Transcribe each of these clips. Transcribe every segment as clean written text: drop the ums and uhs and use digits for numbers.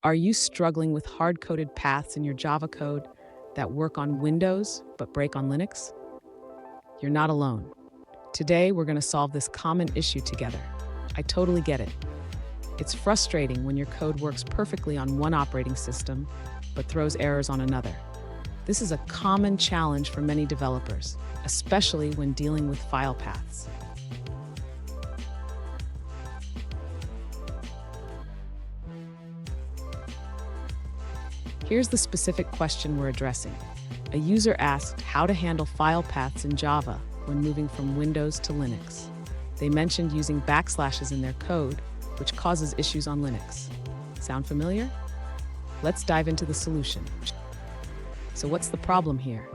Are you struggling with hard-coded paths in your Java code that work on Windows but break on Linux? You're not alone. Today, we're going to solve this common issue together. I totally get it. It's frustrating when your code works perfectly on one operating system but throws errors on another. This is a common challenge for many developers, especially when dealing with file paths. Here's the specific question we're addressing. A user asked how to handle file paths in Java when moving from Windows to Linux. They mentioned using backslashes in their code, which causes issues on Linux. Sound familiar? Let's dive into the solution. So what's the problem here?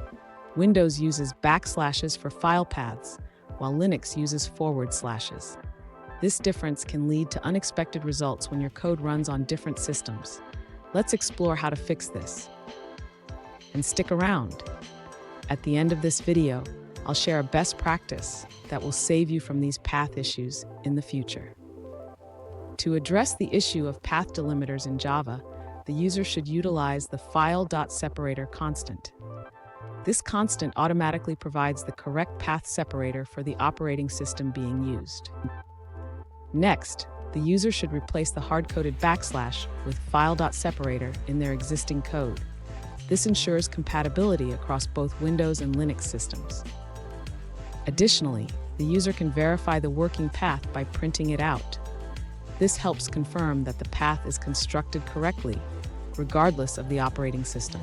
Windows uses backslashes for file paths, while Linux uses forward slashes. This difference can lead to unexpected results when your code runs on different systems. Let's explore how to fix this. And stick around. At the end of this video, I'll share a best practice that will save you from these path issues in the future. To address the issue of path delimiters in Java, the user should utilize the file.separator constant. This constant automatically provides the correct path separator for the operating system being used. Next, the user should replace the hard-coded backslash with file.separator in their existing code. This ensures compatibility across both Windows and Linux systems. Additionally, the user can verify the working path by printing it out. This helps confirm that the path is constructed correctly, regardless of the operating system.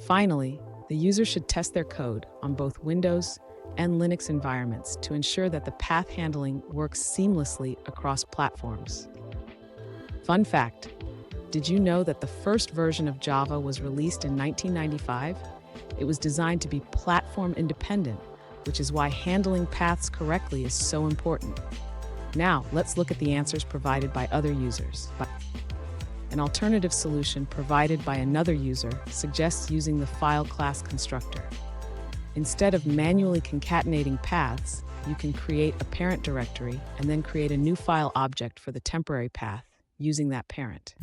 Finally, the user should test their code on both Windows and Linux environments to ensure that the path handling works seamlessly across platforms. Fun fact, did you know that the first version of Java was released in 1995? It was designed to be platform independent, which is why handling paths correctly is so important. Now, let's look at the answers provided by other users. An alternative solution provided by another user suggests using the file class constructor. Instead of manually concatenating paths, you can create a parent directory and then create a new file object for the temporary path using that parent.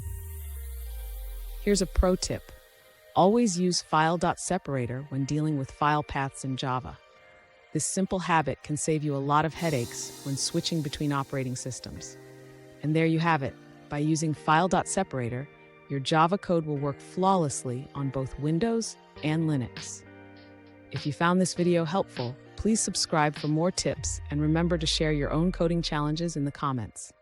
Here's a pro tip. Always use file.separator when dealing with file paths in Java. This simple habit can save you a lot of headaches when switching between operating systems. And there you have it. By using file.separator, your Java code will work flawlessly on both Windows and Linux. If you found this video helpful, please subscribe for more tips and remember to share your own coding challenges in the comments.